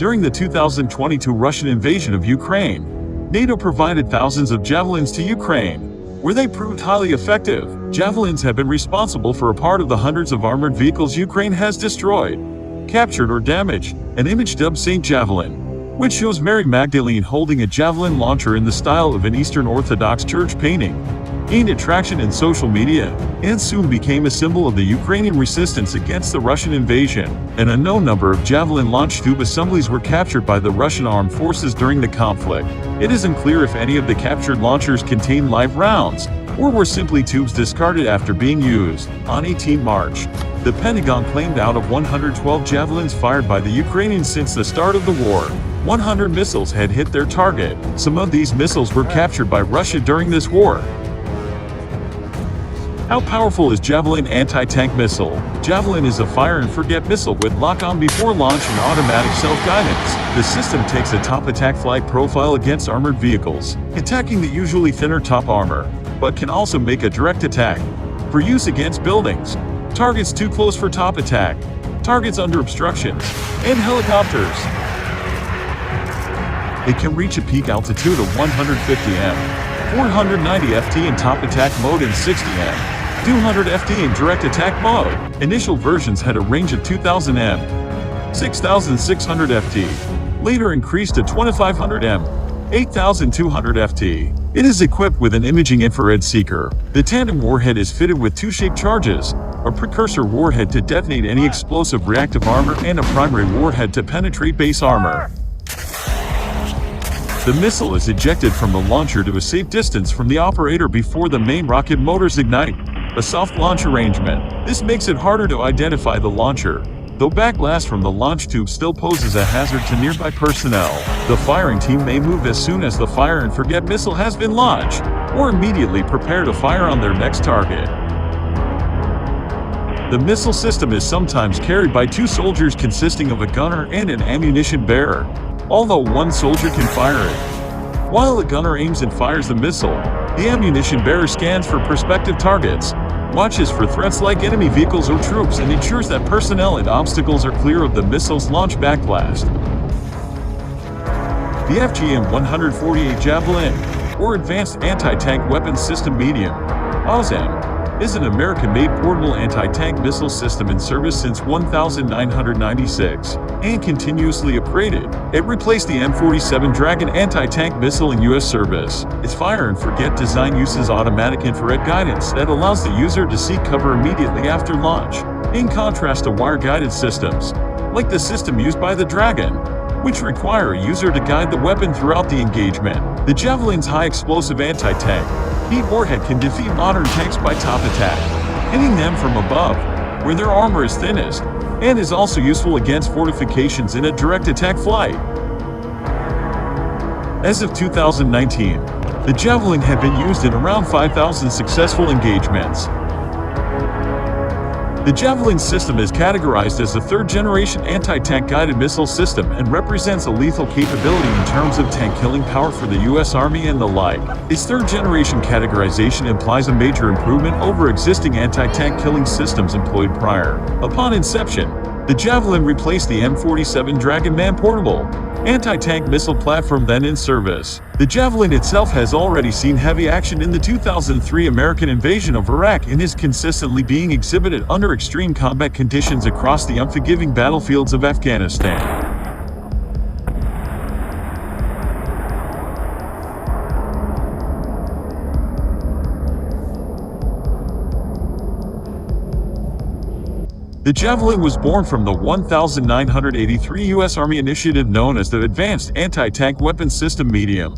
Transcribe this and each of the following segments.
During the 2022 Russian invasion of Ukraine, NATO provided thousands of Javelins to Ukraine, where they proved highly effective. Javelins have been responsible for a part of the hundreds of armored vehicles Ukraine has destroyed, captured or damaged. An image dubbed Saint Javelin, which shows Mary Magdalene holding a javelin launcher in the style of an Eastern Orthodox church painting, gained attraction in social media, and soon became a symbol of the Ukrainian resistance against the Russian invasion. An unknown number of Javelin launch tube assemblies were captured by the Russian armed forces during the conflict. It isn't clear if any of the captured launchers contained live rounds, or were simply tubes discarded after being used. On 18 March, the Pentagon claimed out of 112 Javelins fired by the Ukrainians since the start of the war, 100 missiles had hit their target. Some of these missiles were captured by Russia during this war. How powerful is Javelin anti-tank missile? Javelin is a fire-and-forget missile with lock-on before launch and automatic self-guidance. The system takes a top attack flight profile against armored vehicles, attacking the usually thinner top armor, but can also make a direct attack for use against buildings, targets too close for top attack, targets under obstructions, and helicopters. It can reach a peak altitude of 150 m, 490 ft in top attack mode and 60 m, 200 ft in direct attack mode. Initial versions had a range of 2000 m, 6600 ft, later increased to 2500 m, 8200 ft. It is equipped with an imaging infrared seeker. The tandem warhead is fitted with two shaped charges, a precursor warhead to detonate any explosive reactive armor and a primary warhead to penetrate base armor. The missile is ejected from the launcher to a safe distance from the operator before the main rocket motors ignite, a soft launch arrangement. This makes it harder to identify the launcher, though backblast from the launch tube still poses a hazard to nearby personnel. The firing team may move as soon as the fire-and-forget missile has been launched, or immediately prepare to fire on their next target. The missile system is sometimes carried by two soldiers consisting of a gunner and an ammunition bearer, although one soldier can fire it. While the gunner aims and fires the missile, the ammunition bearer scans for prospective targets, watches for threats like enemy vehicles or troops, and ensures that personnel and obstacles are clear of the missile's launch backblast. The FGM 148 Javelin, or Advanced Anti-Tank Weapons System Medium, AWSM, is an American-made portable anti-tank missile system in service since 1996 and continuously upgraded. It replaced the M47 Dragon anti-tank missile in U.S. service. Its fire-and-forget design uses automatic infrared guidance that allows the user to seek cover immediately after launch, in contrast to wire-guided systems, like the system used by the Dragon, which require a user to guide the weapon throughout the engagement. The Javelin's high-explosive anti-tank heat warhead can defeat modern tanks by top attack, hitting them from above, where their armor is thinnest, and is also useful against fortifications in a direct attack flight. As of 2019, the Javelin had been used in around 5,000 successful engagements. The Javelin system is categorized as a third-generation anti-tank guided missile system and represents a lethal capability in terms of tank-killing power for the U.S. Army and the like. Its third-generation categorization implies a major improvement over existing anti-tank killing systems employed prior. Upon inception, the Javelin replaced the M47 Dragon man-portable anti-tank missile platform then in service. The Javelin itself has already seen heavy action in the 2003 American invasion of Iraq and is consistently being exhibited under extreme combat conditions across the unforgiving battlefields of Afghanistan. The Javelin was born from the 1983 U.S. Army initiative known as the Advanced Anti-Tank Weapons System Medium,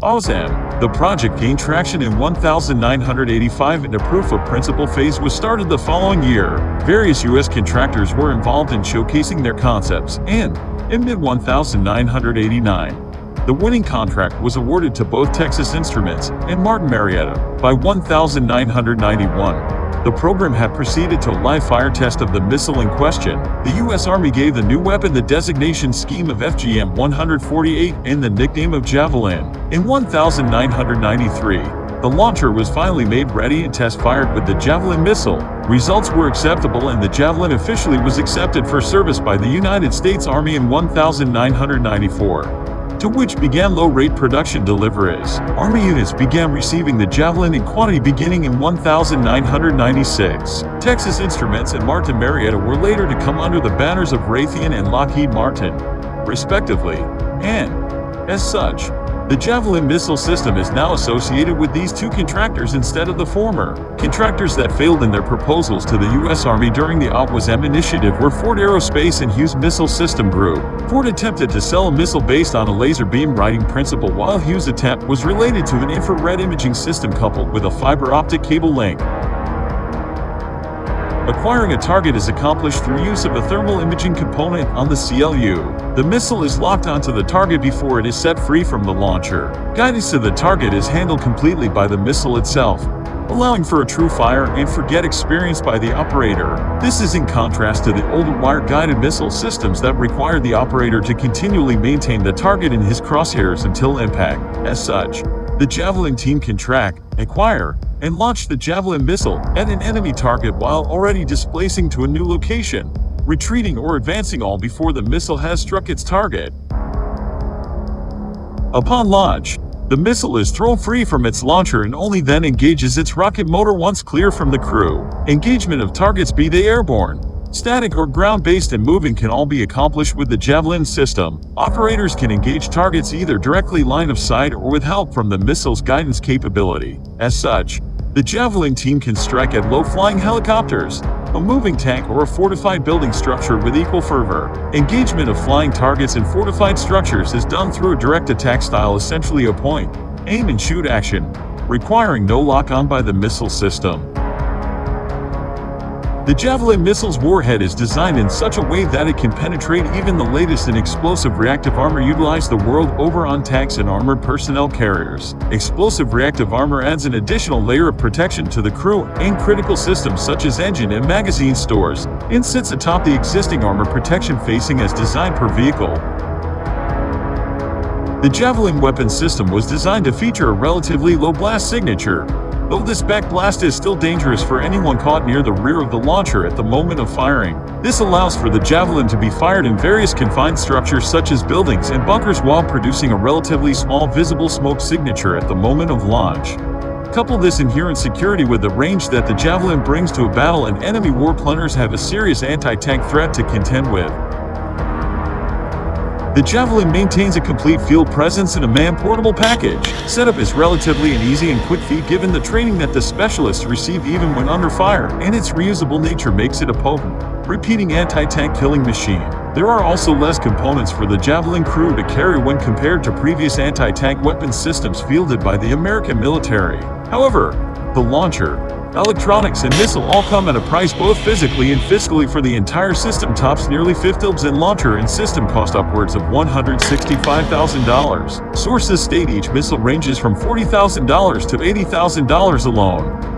AWSM. The project gained traction in 1985 and a proof of principle phase was started the following year. Various U.S. contractors were involved in showcasing their concepts, and, in mid-1989, the winning contract was awarded to both Texas Instruments and Martin Marietta. By 1991, the program had proceeded to a live fire test of the missile in question. The U.S. Army gave the new weapon the designation scheme of FGM 148 and the nickname of Javelin. In 1993, the launcher was finally made ready and test-fired with the Javelin missile. Results were acceptable and the Javelin officially was accepted for service by the United States Army in 1994. To which began low-rate production deliveries. Army units began receiving the Javelin in quantity beginning in 1996. Texas Instruments and Martin Marietta were later to come under the banners of Raytheon and Lockheed Martin, respectively, and, as such, the Javelin missile system is now associated with these two contractors instead of the former. Contractors that failed in their proposals to the U.S. Army during the OPWASM initiative were Ford Aerospace and Hughes Missile System Group. Ford attempted to sell a missile based on a laser beam righting principle, while Hughes' attempt was related to an infrared imaging system coupled with a fiber optic cable link. Acquiring a target is accomplished through use of a thermal imaging component on the CLU. The missile is locked onto the target before it is set free from the launcher. Guidance to the target is handled completely by the missile itself, allowing for a true fire and forget experience by the operator. This is in contrast to the older wire-guided missile systems that require the operator to continually maintain the target in his crosshairs until impact. As such, the Javelin team can track, acquire, and launch the Javelin missile at an enemy target while already displacing to a new location, retreating or advancing all before the missile has struck its target. Upon launch, the missile is thrown free from its launcher and only then engages its rocket motor once clear from the crew. Engagement of targets, be they airborne, static or ground-based and moving, can all be accomplished with the Javelin system. Operators can engage targets either directly line of sight or with help from the missile's guidance capability. As such, the Javelin team can strike at low-flying helicopters, a moving tank, or a fortified building structure with equal fervor. Engagement of flying targets in fortified structures is done through a direct attack style, essentially a point, aim and shoot action, requiring no lock-on by the missile system. The Javelin missile's warhead is designed in such a way that it can penetrate even the latest in explosive reactive armor utilized the world over on tanks and armored personnel carriers. Explosive reactive armor adds an additional layer of protection to the crew and critical systems such as engine and magazine stores, and sits atop the existing armor protection facing as designed per vehicle. The Javelin weapon system was designed to feature a relatively low blast signature, though this backblast is still dangerous for anyone caught near the rear of the launcher at the moment of firing. This allows for the Javelin to be fired in various confined structures such as buildings and bunkers while producing a relatively small visible smoke signature at the moment of launch. Couple this inherent security with the range that the Javelin brings to a battle, and enemy warplanners have a serious anti-tank threat to contend with. The Javelin maintains a complete field presence in a man-portable package. Setup is relatively an easy and quick feat given the training that the specialists receive even when under fire, and its reusable nature makes it a potent, repeating anti-tank killing machine. There are also less components for the Javelin crew to carry when compared to previous anti-tank weapons systems fielded by the American military. However, the launcher, electronics, and missile all come at a price both physically and fiscally, for the entire system tops nearly $50,000 and launcher and system cost upwards of $165,000. Sources state each missile ranges from $40,000 to $80,000 alone.